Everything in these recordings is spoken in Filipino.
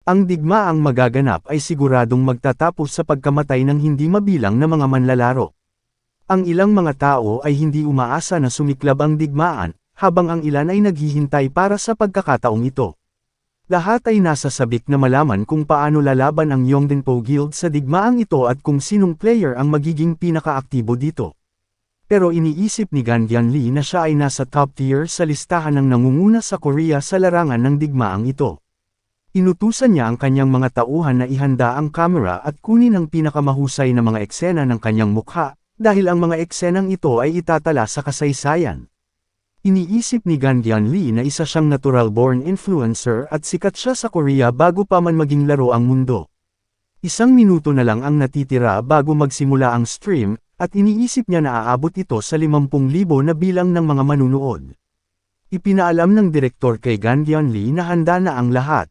Ang digmaang magaganap ay siguradong magtatapos sa pagkamatay ng hindi mabilang na mga manlalaro. Ang ilang mga tao ay hindi umaasa na sumiklab ang digmaan, habang ang ilan ay naghihintay para sa pagkakataong ito. Lahat ay nasa sabik na malaman kung paano lalaban ang Yongdenpo Guild sa digmaang ito at kung sinong player ang magiging pinakaaktibo dito. Pero iniisip ni Gandian Lee na siya ay nasa top tier sa listahan ng nangunguna sa Korea sa larangan ng digmaang ito. Inutusan niya ang kanyang mga tauhan na ihanda ang kamera at kunin ang pinakamahusay na mga eksena ng kanyang mukha, dahil ang mga eksenang ito ay itatala sa kasaysayan. Iniisip ni Gandian Lee na isa siyang natural-born influencer at sikat siya sa Korea bago pa man maging laro ang mundo. 1 minuto na lang ang natitira bago magsimula ang stream, at iniisip niya na aabot ito sa 50,000 na bilang ng mga manunood. Ipinaalam ng direktor kay Gandian Lee na handa na ang lahat.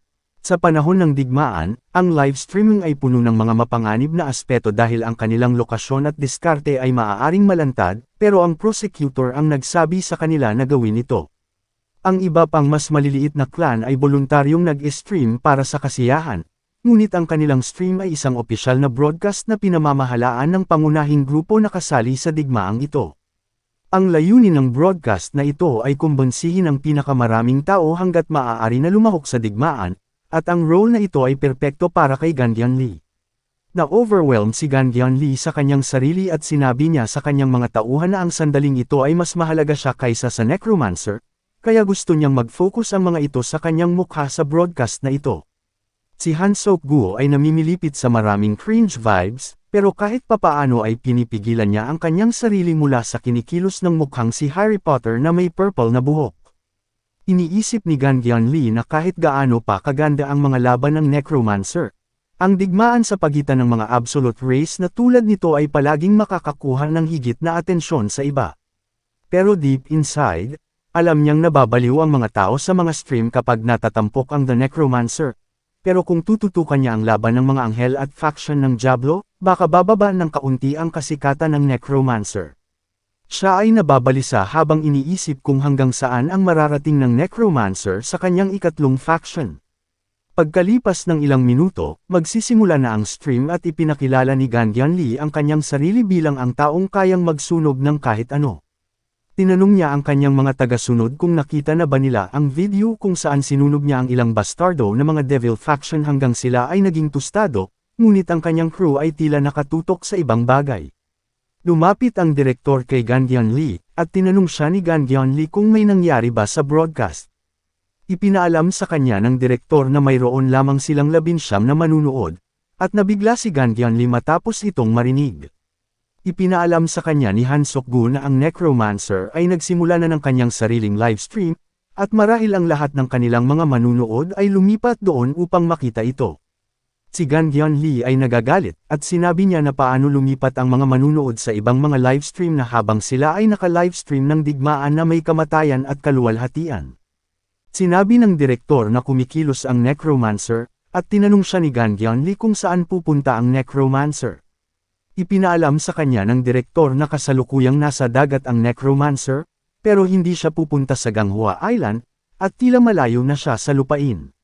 Sa panahon ng digmaan, ang live streaming ay puno ng mga mapanganib na aspeto dahil ang kanilang lokasyon at diskarte ay maaaring malantad, pero ang prosecutor ang nagsabi sa kanila na gawin ito. Ang iba pang mas maliliit na clan ay voluntaryong nag-stream para sa kasiyahan, ngunit ang kanilang stream ay isang opisyal na broadcast na pinamamahalaan ng pangunahing grupo na kasali sa digmaang ito. Ang layunin ng broadcast na ito ay kumbonsihin ang pinakamaraming tao hanggat maaari na lumahok sa digmaan, at ang role na ito ay perpekto para kay Gandian Lee. Na-overwhelm si Gandian Lee sa kanyang sarili at sinabi niya sa kanyang mga tauhan na ang sandaling ito ay mas mahalaga siya kaysa sa necromancer, kaya gusto niyang mag-focus ang mga ito sa kanyang mukha sa broadcast na ito. Si Han Sok-gu ay namimilipit sa maraming cringe vibes, pero kahit papaano ay pinipigilan niya ang kanyang sarili mula sa kinikilos ng mukhang si Harry Potter na may purple na buhok. Iniisip ni Gandian Lee na kahit gaano pa kaganda ang mga laban ng necromancer, ang digmaan sa pagitan ng mga absolute race na tulad nito ay palaging makakakuha ng higit na atensyon sa iba. Pero deep inside, alam niyang nababaliw ang mga tao sa mga stream kapag natatampok ang The Necromancer. Pero kung tututukan niya ang laban ng mga anghel at faction ng Diablo, baka bababa ng kaunti ang kasikatan ng Necromancer. Siya ay nababalisa habang iniisip kung hanggang saan ang mararating ng Necromancer sa kanyang ikatlong faction. Pagkalipas ng ilang minuto, magsisimula na ang stream at ipinakilala ni Gandian Lee ang kanyang sarili bilang ang taong kayang magsunog ng kahit ano. Tinanong niya ang kanyang mga tagasunod kung nakita na ba nila ang video kung saan sinunog niya ang ilang bastardo na mga devil faction hanggang sila ay naging tostado, ngunit ang kanyang crew ay tila nakatutok sa ibang bagay. Lumapit ang direktor kay Gandian Lee, at tinanong siya ni Gandian Lee kung may nangyari ba sa broadcast. Ipinaalam sa kanya ng direktor na mayroon lamang silang 19 na manunood, at nabigla si Gandian Lee matapos itong marinig. Ipinaalam sa kanya ni Han Sok-gu na ang Necromancer ay nagsimula na ng kanyang sariling livestream, at marahil ang lahat ng kanilang mga manunood ay lumipat doon upang makita ito. Si Gandian Lee ay nagagalit, at sinabi niya na paano lumipat ang mga manunood sa ibang mga livestream na habang sila ay naka-livestream ng digmaan na may kamatayan at kaluwalhatian. Sinabi ng direktor na kumikilos ang Necromancer, at tinanong siya ni Gandian Lee kung saan pupunta ang Necromancer. Ipinaalam sa kanya ng direktor na kasalukuyang nasa dagat ang Necromancer, pero hindi siya pupunta sa Ganghwa Island, at tila malayo na siya sa lupain.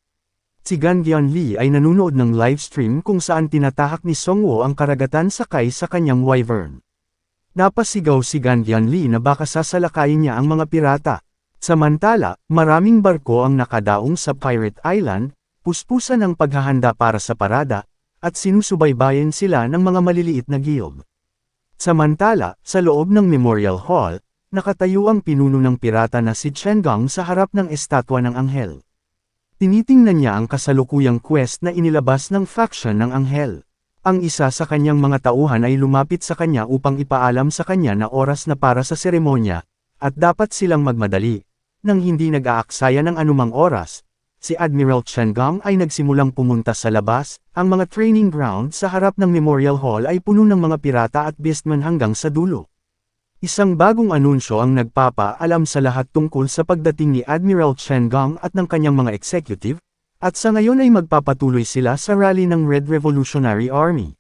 Si Gandian Lee ay nanonood ng livestream kung saan tinatahak ni Songwo ang karagatan sakay sa kanyang wyvern. Napasigaw si Gandian Lee na baka sasalakayin niya ang mga pirata. Samantala, maraming barko ang nakadaong sa Pirate Island, puspusan ang paghahanda para sa parada, at sinusubaybayan sila ng mga maliliit na guild. Samantala, sa loob ng Memorial Hall, nakatayo ang pinuno ng pirata na si Chen Gong sa harap ng estatwa ng anghel. Tinitingnan niya ang kasalukuyang quest na inilabas ng faction ng anghel. Ang isa sa kanyang mga tauhan ay lumapit sa kanya upang ipaalam sa kanya na oras na para sa seremonya, at dapat silang magmadali. Nang hindi nag-aaksaya ng anumang oras, si Admiral Chen Gong ay nagsimulang pumunta sa labas. Ang mga training ground sa harap ng Memorial Hall ay puno ng mga pirata at beastmen hanggang sa dulo. Isang bagong anunsyo ang nagpapaalam sa lahat tungkol sa pagdating ni Admiral Chen Gong at ng kanyang mga executive, at sa ngayon ay magpapatuloy sila sa rally ng Red Revolutionary Army.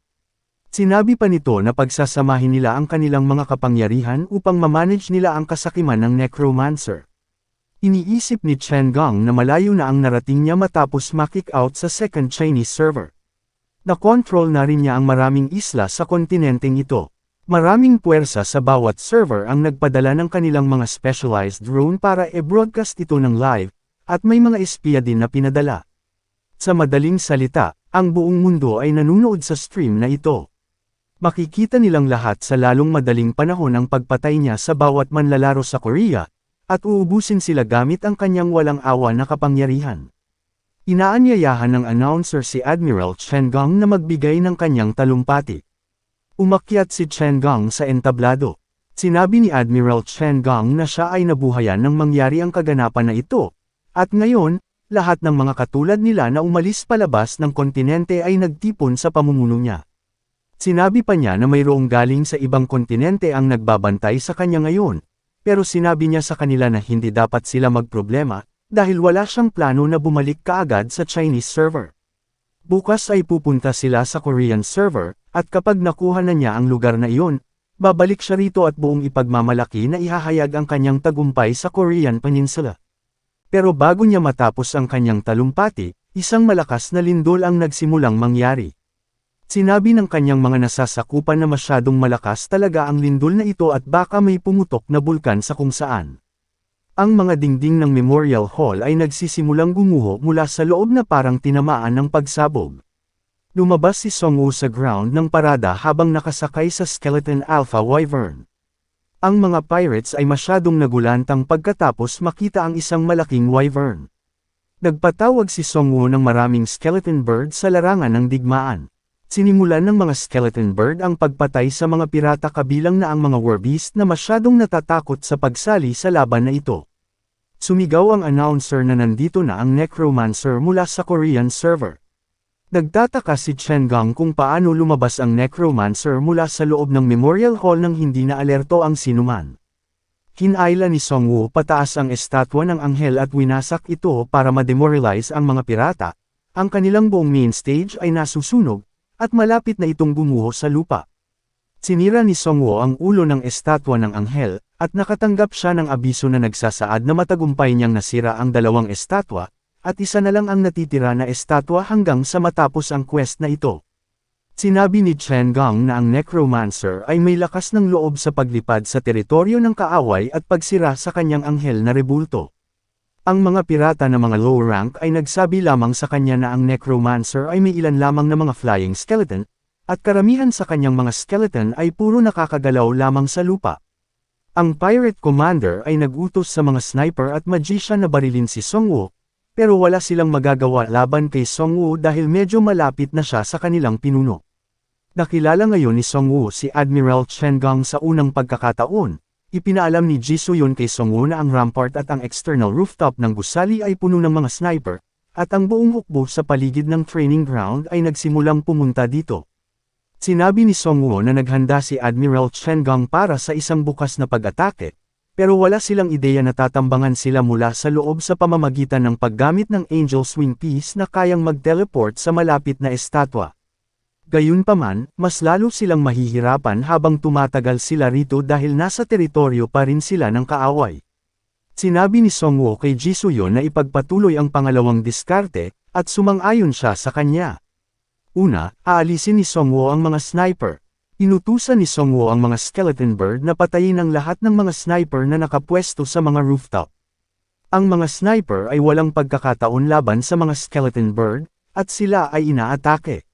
Sinabi pa nito na pagsasamahin nila ang kanilang mga kapangyarihan upang mamanage nila ang kasakiman ng Necromancer. Iniisip ni Chen Gong na malayo na ang narating niya matapos ma-kick out sa second Chinese server. Na-control na rin niya ang maraming isla sa kontinenteng ito. Maraming puwersa sa bawat server ang nagpadala ng kanilang mga specialized drone para i-broadcast ito ng live, at may mga espiya din na pinadala. Sa madaling salita, ang buong mundo ay nanunood sa stream na ito. Makikita nilang lahat sa lalong madaling panahon ang pagpatay niya sa bawat manlalaro sa Korea, at uubusin sila gamit ang kanyang walang awa na kapangyarihan. Inaanyayahan ng announcer si Admiral Chen Gong na magbigay ng kanyang talumpati. Umakyat si Chen Gong sa entablado. Sinabi ni Admiral Chen Gong na siya ay nabuhayan nang mangyari ang kaganapan na ito, at ngayon, lahat ng mga katulad nila na umalis palabas ng kontinente ay nagtipon sa pamumuno niya. Sinabi pa niya na mayroong galing sa ibang kontinente ang nagbabantay sa kanya ngayon, pero sinabi niya sa kanila na hindi dapat sila magproblema, dahil wala siyang plano na bumalik kaagad sa Chinese server. Bukas ay pupunta sila sa Korean server, at kapag nakuha na niya ang lugar na iyon, babalik siya rito at buong ipagmamalaki na ihahayag ang kanyang tagumpay sa Korean Peninsula. Pero bago niya matapos ang kanyang talumpati, isang malakas na lindol ang nagsimulang mangyari. Sinabi ng kanyang mga nasasakupan na masyadong malakas talaga ang lindol na ito at baka may pumutok na bulkan sa kung saan. Ang mga dingding ng Memorial Hall ay nagsisimulang gumuho mula sa loob na parang tinamaan ng pagsabog. Lumabas si Song-woo sa ground ng parada habang nakasakay sa Skeleton Alpha Wyvern. Ang mga pirates ay masyadong nagulantang pagkatapos makita ang isang malaking wyvern. Nagpatawag si Song-woo ng maraming skeleton bird sa larangan ng digmaan. Sinimulan ng mga skeleton bird ang pagpatay sa mga pirata kabilang na ang mga warbeast na masyadong natatakot sa pagsali sa laban na ito. Sumigaw ang announcer na nandito na ang necromancer mula sa Korean server. Nagtataka si Chen Gong kung paano lumabas ang necromancer mula sa loob ng Memorial Hall nang hindi na alerto ang sinuman. Kinaila ni Song-woo pataas ang estatwa ng anghel at winasak ito para ma-demoralize ang mga pirata. Ang kanilang buong main stage ay nasusunog, at malapit na itong gumuho sa lupa. Sinira ni Song-woo ang ulo ng estatwa ng anghel, at nakatanggap siya ng abiso na nagsasaad na matagumpay niyang nasira ang dalawang estatwa, at isa na lang ang natitira na estatwa hanggang sa matapos ang quest na ito. Sinabi ni Chen Gong na ang necromancer ay may lakas ng loob sa paglipad sa teritoryo ng kaaway at pagsira sa kanyang anghel na rebulto. Ang mga pirata na mga low rank ay nagsabi lamang sa kanya na ang necromancer ay may ilan lamang na mga flying skeleton, at karamihan sa kanyang mga skeleton ay puro nakakagalaw lamang sa lupa. Ang pirate commander ay nag-utos sa mga sniper at magician na barilin si Song-woo, pero wala silang magagawa laban kay Song-woo dahil medyo malapit na siya sa kanilang pinuno. Nakilala ngayon ni Song-woo si Admiral Chen Gong sa unang pagkakataon. Ipinaalam ni Ji-soo-yun kay Song-woo na ang rampart at ang external rooftop ng gusali ay puno ng mga sniper, at ang buong hukbo sa paligid ng training ground ay nagsimulang pumunta dito. Sinabi ni Song-woo na naghanda si Admiral Chen Gong para sa isang bukas na pag-atake, pero wala silang ideya na tatambangan sila mula sa loob sa pamamagitan ng paggamit ng Angel Swing Piece na kayang mag-teleport sa malapit na estatwa. Gayunpaman, mas lalo silang mahihirapan habang tumatagal sila rito dahil nasa teritoryo pa rin sila ng kaaway. Sinabi ni Song-woo kay Ji-soo-yun na ipagpatuloy ang pangalawang diskarte, at sumang-ayon siya sa kanya. Una, aalisin ni Song-woo ang mga sniper. Inutusan ni Song-woo ang mga skeleton bird na patayin ang lahat ng mga sniper na nakapwesto sa mga rooftop. Ang mga sniper ay walang pagkakataon laban sa mga skeleton bird, at sila ay inaatake.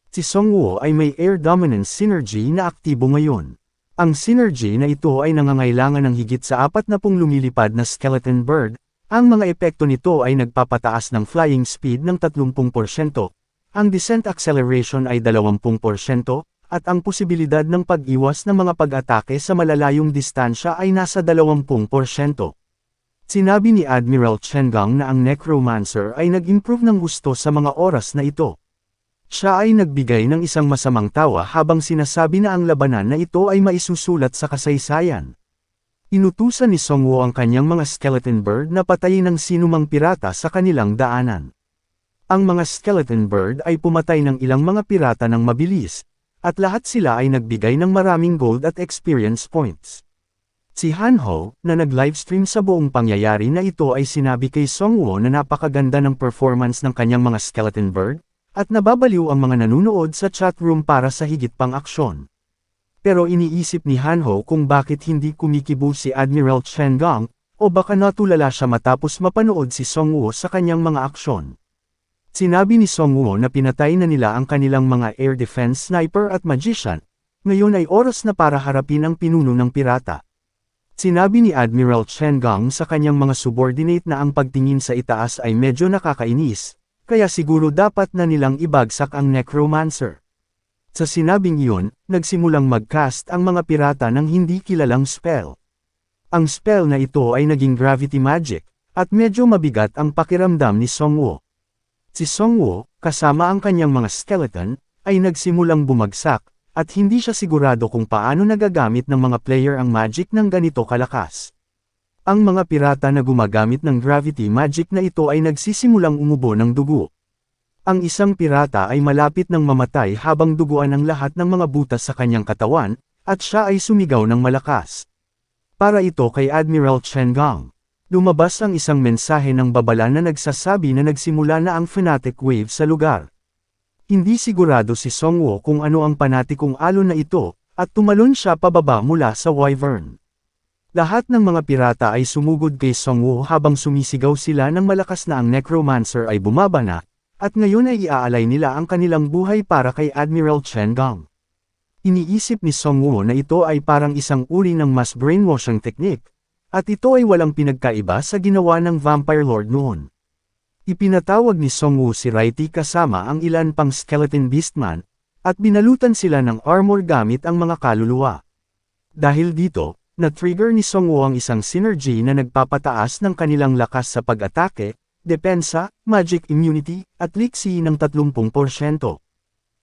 Si Song-woo ay may air dominance synergy na aktibo ngayon. Ang synergy na ito ay nangangailangan ng higit sa 40 lumilipad na skeleton bird. Ang mga epekto nito ay nagpapataas ng flying speed ng 30%, ang descent acceleration ay 20%, at ang posibilidad ng pag-iwas ng mga pag-atake sa malalayong distansya ay nasa 20%. Sinabi ni Admiral Chen Gong na ang necromancer ay nag-improve ng gusto sa mga oras na ito. Siya ay nagbigay ng isang masamang tawa habang sinasabi na ang labanan na ito ay maisusulat sa kasaysayan. Inutusan ni Song-woo ang kanyang mga skeleton bird na patayin ng sinumang pirata sa kanilang daanan. Ang mga skeleton bird ay pumatay ng ilang mga pirata ng mabilis, at lahat sila ay nagbigay ng maraming gold at experience points. Si Hanho, na nag-livestream sa buong pangyayari na ito ay sinabi kay Songwoo na napakaganda ng performance ng kanyang mga skeleton bird, at nababaliw ang mga nanunood sa chatroom para sa higit pang aksyon. Pero iniisip ni Hanho kung bakit hindi kumikibo si Admiral Chen Gang, o baka natulala siya matapos mapanood si Songwoo sa kanyang mga aksyon. Sinabi ni Songwoo na pinatay na nila ang kanilang mga air defense sniper at magician, ngayon ay oras na para harapin ang pinuno ng pirata. Sinabi ni Admiral Chen Gang sa kanyang mga subordinate na ang pagtingin sa itaas ay medyo nakakainis, kaya siguro dapat na nilang ibagsak ang necromancer. Sa sinabing iyon, nagsimulang mag-cast ang mga pirata ng hindi kilalang spell. Ang spell na ito ay naging gravity magic, at medyo mabigat ang pakiramdam ni Songwoo. Si Songwoo, kasama ang kanyang mga skeleton, ay nagsimulang bumagsak, at hindi siya sigurado kung paano nagagamit ng mga player ang magic ng ganito kalakas. Ang mga pirata na gumagamit ng gravity magic na ito ay nagsisimulang umubo ng dugo. Ang isang pirata ay malapit ng mamatay habang duguan ang lahat ng mga butas sa kanyang katawan, at siya ay sumigaw ng malakas. Para ito kay Admiral Chen Gang. Lumabas ang isang mensahe ng babala na nagsasabi na nagsimula na ang fanatic wave sa lugar. Hindi sigurado si Songwoo kung ano ang panatikong alon na ito, at tumalon siya pababa mula sa wyvern. Lahat ng mga pirata ay sumugod kay Songwoo habang sumisigaw sila ng malakas na ang necromancer ay bumaba na, at ngayon ay iaalay nila ang kanilang buhay para kay Admiral Chen Gang. Iniisip ni Songwoo na ito ay parang isang uri ng mass brainwashing technique, at ito ay walang pinagkaiba sa ginawa ng Vampire Lord noon. Ipinatawag ni Songwoo si Raiti kasama ang ilan pang skeleton beastman, at binalutan sila ng armor gamit ang mga kaluluwa. Dahil dito, na-trigger ni Songwoo ang isang synergy na nagpapataas ng kanilang lakas sa pag-atake, depensa, magic immunity, at liksi ng 30%.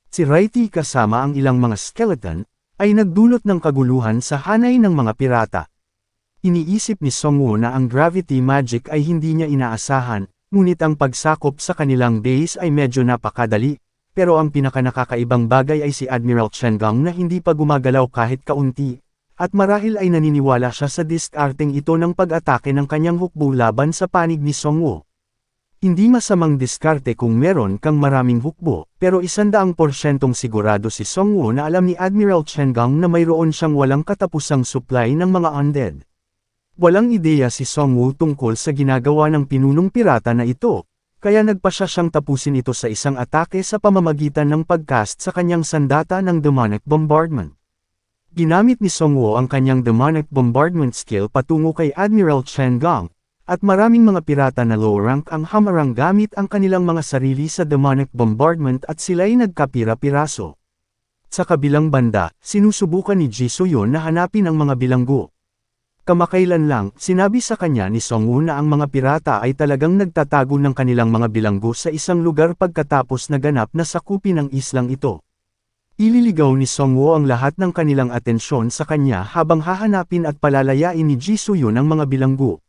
Si Raiti kasama ang ilang mga skeleton, ay nagdulot ng kaguluhan sa hanay ng mga pirata. Iniisip ni Songwoo na ang gravity magic ay hindi niya inaasahan, ngunit ang pagsakop sa kanilang base ay medyo napakadali, pero ang pinakanakakaibang bagay ay si Admiral Chen Gang na hindi pa gumagalaw kahit kaunti, at marahil ay naniniwala siya sa diskarteng ito ng pag-atake ng kanyang hukbo laban sa panig ni Songwoo. Hindi masamang diskarte kung meron kang maraming hukbo, pero 100% sigurado si Songwoo na alam ni Admiral Chen Gang na mayroon siyang walang katapusang supply ng mga undead. Walang ideya si Songwoo tungkol sa ginagawa ng pinunong pirata na ito, kaya nagpasya siyang tapusin ito sa isang atake sa pamamagitan ng pagcast sa kanyang sandata ng demonic bombardment. Ginamit ni Songwoo ang kanyang demonic bombardment skill patungo kay Admiral Chen Gang, at maraming mga pirata na low rank ang hamarang gamit ang kanilang mga sarili sa demonic bombardment at sila'y nagkapira-piraso. Sa kabilang banda, sinusubukan ni Ji So-yeon na hanapin ang mga bilanggo. Kamakailan lang, sinabi sa kanya ni Songwoo na ang mga pirata ay talagang nagtatago ng kanilang mga bilanggo sa isang lugar pagkatapos naganap na sakupin ang islang ito. Ililigaw ni Songwoo ang lahat ng kanilang atensyon sa kanya habang hahanapin at palalayain ni Ji So-yeon ang mga bilanggo.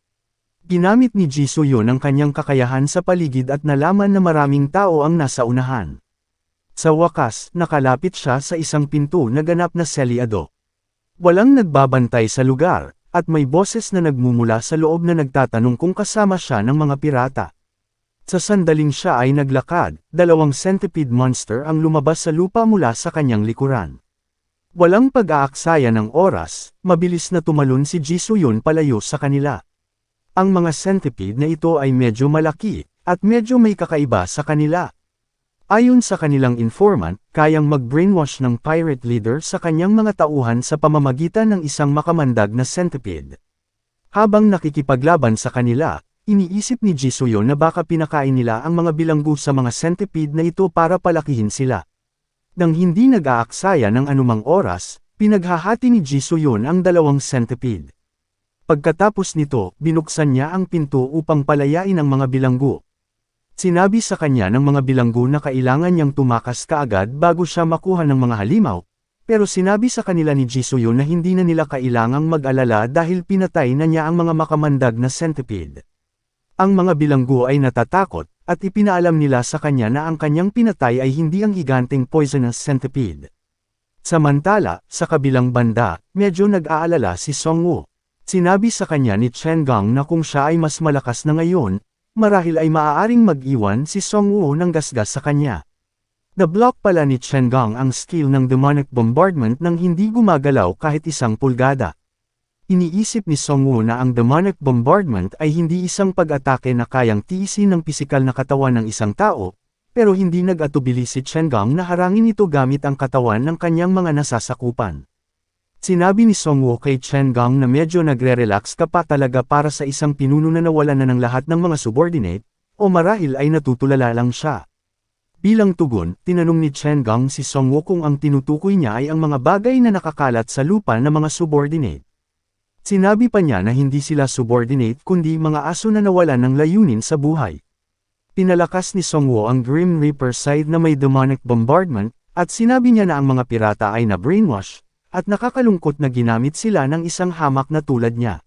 Ginamit ni Ji So-yeon ang kanyang kakayahan sa paligid at nalaman na maraming tao ang nasa unahan. Sa wakas, nakalapit siya sa isang pinto na ganap na selyado. Walang nagbabantay sa lugar, at may boses na nagmumula sa loob na nagtatanong kung kasama siya ng mga pirata. Sa sandaling siya ay naglakad, 2 centipede monster ang lumabas sa lupa mula sa kanyang likuran. Walang pag-aaksaya ng oras, mabilis na tumalon si Ji So-yeon palayo sa kanila. Ang mga centipede na ito ay medyo malaki, at medyo may kakaiba sa kanila. Ayon sa kanilang informant, kayang mag-brainwash ng pirate leader sa kanyang mga tauhan sa pamamagitan ng isang makamandag na centipede. Habang nakikipaglaban sa kanila, iniisip ni Ji So-yeon na baka pinakain nila ang mga bilanggo sa mga centipede na ito para palakihin sila. Nang hindi nag-aaksaya ng anumang oras, pinaghahati ni Ji So-yeon ang 2 centipede. Pagkatapos nito, binuksan niya ang pinto upang palayain ang mga bilanggo. Sinabi sa kanya ng mga bilanggo na kailangan niyang tumakas kaagad bago siya makuha ng mga halimaw, pero sinabi sa kanila ni Ji So-yeon na hindi na nila kailangang mag-alala dahil pinatay na niya ang mga makamandag na centipede. Ang mga bilanggo ay natatakot, at ipinaalam nila sa kanya na ang kanyang pinatay ay hindi ang higanteng poisonous centipede. Samantala, sa kabilang banda, medyo nag-aalala si Songwoo. Sinabi sa kanya ni Chen Gang na kung siya ay mas malakas na ngayon, marahil ay maaaring mag-iwan si Songwoo ng gasgas sa kanya. Na-block pala ni Chen Gang ang skill ng demonic bombardment nang hindi gumagalaw kahit isang pulgada. Iniisip ni Songwoo na ang demonic bombardment ay hindi isang pag-atake na kayang tiisin ng pisikal na katawan ng isang tao, pero hindi nag-atubili si Chen Gang na harangin ito gamit ang katawan ng kanyang mga nasasakupan. Sinabi ni Songwoo kay Chen Gang na medyo nagre-relax ka pa talaga para sa isang pinuno na nawalan na ng lahat ng mga subordinate, o marahil ay natutulala lang siya. Bilang tugon, tinanong ni Chen Gang si Songwoo kung ang tinutukoy niya ay ang mga bagay na nakakalat sa lupa na mga subordinate. Sinabi pa niya na hindi sila subordinate kundi mga aso na nawalan ng layunin sa buhay. Pinalakas ni Songwoo ang Grim Reaper side na may demonic bombardment, at sinabi niya na ang mga pirata ay na-brainwash, at nakakalungkot na ginamit sila ng isang hamak na tulad niya.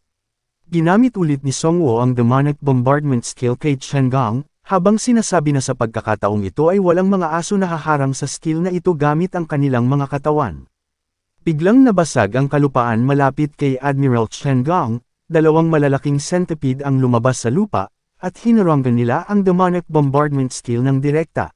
Ginamit ulit ni Songwoo ang demonic bombardment skill kay Chen Gang, habang sinasabi na sa pagkakataong ito ay walang mga aso na haharang sa skill na ito gamit ang kanilang mga katawan. Biglang nabasag ang kalupaan malapit kay Admiral Chen Gang, dalawang malalaking centipede ang lumabas sa lupa, at hinaranggan nila ang demonic bombardment skill ng direkta.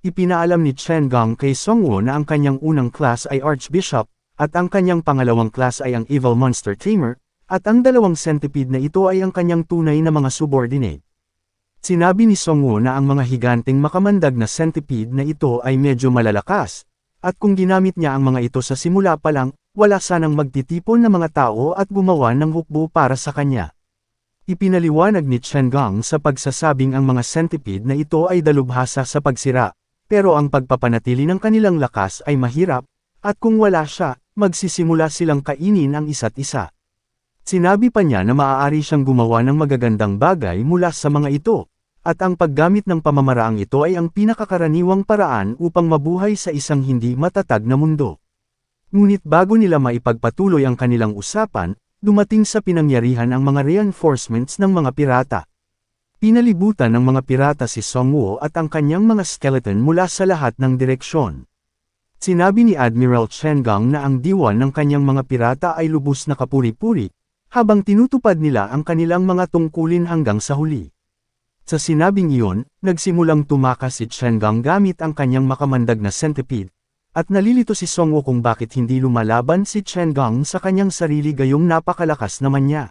Ipinaalam ni Chen Gang kay Songwoo na ang kanyang unang class ay Archbishop, at ang kanyang pangalawang class ay ang Evil Monster Tamer, at ang dalawang centipede na ito ay ang kanyang tunay na mga subordinate. Sinabi ni Songwoo na ang mga higanteng makamandag na centipede na ito ay medyo malalakas, at kung ginamit niya ang mga ito sa simula pa lang, wala sanang magtitipon na mga tao at gumawa ng hukbo para sa kanya. Ipinaliwanag ni Chen Gang sa pagsasabing ang mga centipede na ito ay dalubhasa sa pagsira, pero ang pagpapanatili ng kanilang lakas ay mahirap, at kung wala siya, magsisimula silang kainin ang isa't isa. Sinabi pa niya na maaari siyang gumawa ng magagandang bagay mula sa mga ito, at ang paggamit ng pamamaraang ito ay ang pinakakaraniwang paraan upang mabuhay sa isang hindi matatag na mundo. Ngunit bago nila maipagpatuloy ang kanilang usapan, dumating sa pinangyarihan ang mga reinforcements ng mga pirata. Pinalibutan ng mga pirata si Songwoo at ang kanyang mga skeleton mula sa lahat ng direksyon. Sinabi ni Admiral Chen Gang na ang diwan ng kanyang mga pirata ay lubos na kapuri-puri, habang tinutupad nila ang kanilang mga tungkulin hanggang sa huli. Sa sinabing iyon, nagsimulang tumakas si Chen Gang gamit ang kanyang makamandag na centipede, at nalilito si Songwoo kung bakit hindi lumalaban si Chen Gang sa kanyang sarili gayong napakalakas naman niya.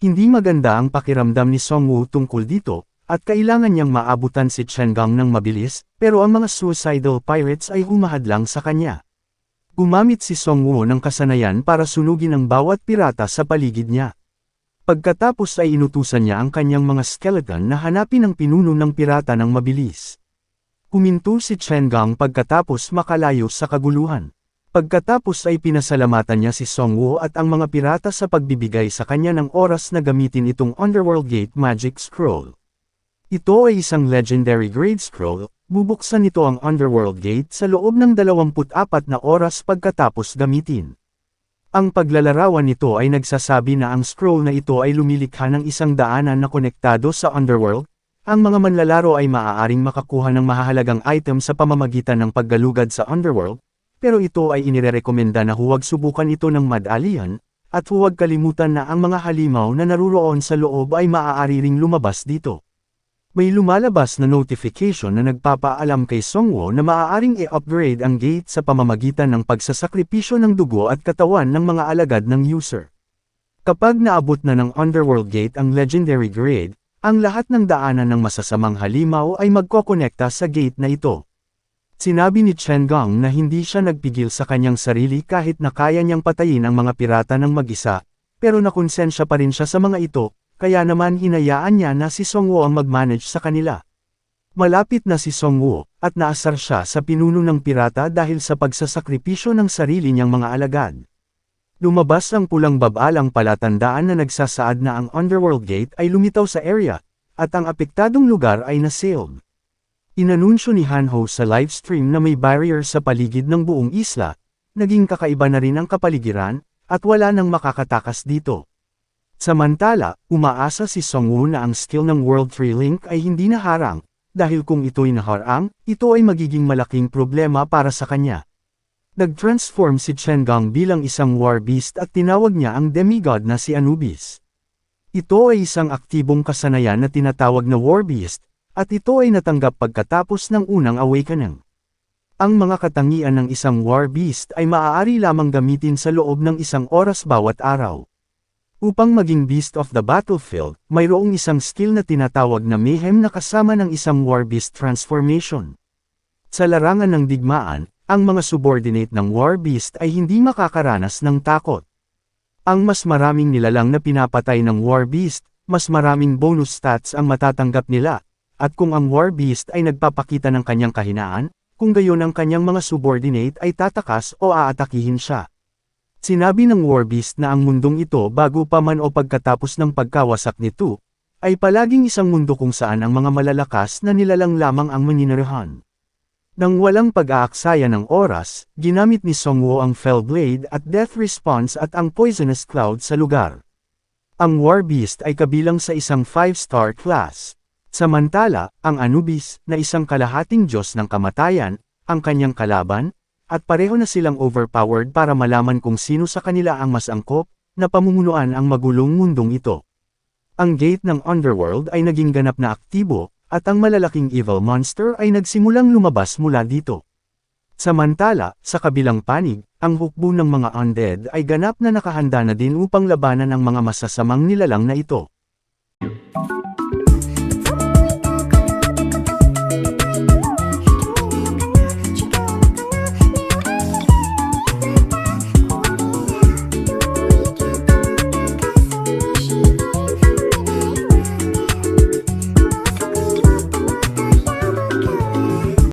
Hindi maganda ang pakiramdam ni Songwoo tungkol dito, at kailangan niyang maabutan si Chen Gang ng mabilis, pero ang mga suicidal pirates ay humahadlang sa kanya. Gumamit si Songwoo ng kasanayan para sunugin ang bawat pirata sa paligid niya. Pagkatapos ay inutusan niya ang kanyang mga skeleton na hanapin ang pinuno ng pirata ng mabilis. Huminto si Chen Gang pagkatapos makalayo sa kaguluhan. Pagkatapos ay pinasalamatan niya si Songwoo at ang mga pirata sa pagbibigay sa kanya ng oras na gamitin itong Underworld Gate Magic Scroll. Ito ay isang legendary grade scroll, bubuksan nito ang Underworld Gate sa loob ng 24 na oras pagkatapos gamitin. Ang paglalarawan nito ay nagsasabi na ang scroll na ito ay lumilikha ng isang daanan na konektado sa Underworld. Ang mga manlalaro ay maaaring makakuha ng mahahalagang item sa pamamagitan ng paggalugad sa Underworld, pero ito ay inirekomenda na huwag subukan ito ng madalian, at huwag kalimutan na ang mga halimaw na naruroon sa loob ay maaari ring lumabas dito. May lumalabas na notification na nagpapaalam kay Songwoo na maaaring i-upgrade ang gate sa pamamagitan ng pagsasakripisyo ng dugo at katawan ng mga alagad ng user. Kapag naabot na ng Underworld Gate ang legendary grade, ang lahat ng daanan ng masasamang halimaw ay magkokonekta sa gate na ito. Sinabi ni Chen Gang na hindi siya nagpigil sa kanyang sarili kahit na kaya niyang patayin ang mga pirata ng mag-isa, pero nakonsensya pa rin siya sa mga ito. Kaya naman hinayaan niya na si Songwoo ang mag-manage sa kanila. Malapit na si Songwoo, at naasar siya sa pinuno ng pirata dahil sa pagsasakripisyo ng sarili niyang mga alagad. Lumabas ang pulang babalang palatandaan na nagsasaad na ang Underworld Gate ay lumitaw sa area, at ang apektadong lugar ay nasealed. Inanunsyo ni Hanho sa livestream na may barrier sa paligid ng buong isla, naging kakaiba na rin ang kapaligiran, at wala nang makakatakas dito. Samantala, umaasa si Songwoo na ang skill ng World Tree Link ay hindi naharang, dahil kung ito'y naharang, ito ay magiging malaking problema para sa kanya. Nag-transform si Chengang bilang isang war beast at tinawag niya ang demigod na si Anubis. Ito ay isang aktibong kasanayan na tinatawag na war beast, at ito ay natanggap pagkatapos ng unang awakening. Ang mga katangian ng isang war beast ay maaari lamang gamitin sa loob ng isang oras bawat araw. Upang maging beast of the battlefield, mayroong isang skill na tinatawag na mayhem na kasama ng isang war beast transformation. Sa larangan ng digmaan, ang mga subordinate ng war beast ay hindi makakaranas ng takot. Ang mas maraming nilalang na pinapatay ng war beast, mas maraming bonus stats ang matatanggap nila, at kung ang war beast ay nagpapakita ng kanyang kahinaan, kung gayon ang kanyang mga subordinate ay tatakas o aatakihin siya. Sinabi ng war beast na ang mundong ito bago pa man o pagkatapos ng pagkawasak nito, ay palaging isang mundo kung saan ang mga malalakas na nilalang lamang ang maninirahan. Nang walang pag-aaksaya ng oras, ginamit ni Songwo ang Fellblade at Death Response at ang Poisonous Cloud sa lugar. Ang War Beast ay kabilang sa isang 5-star class. Samantala, ang Anubis, na isang kalahating Diyos ng kamatayan, ang kanyang kalaban, at pareho na silang overpowered para malaman kung sino sa kanila ang mas angkop, na pamumunuan ang magulong mundong ito. Ang gate ng Underworld ay naging ganap na aktibo, at ang malalaking evil monster ay nagsimulang lumabas mula dito. Samantala, sa kabilang panig, ang hukbo ng mga undead ay ganap na nakahanda na din upang labanan ang mga masasamang nilalang na ito.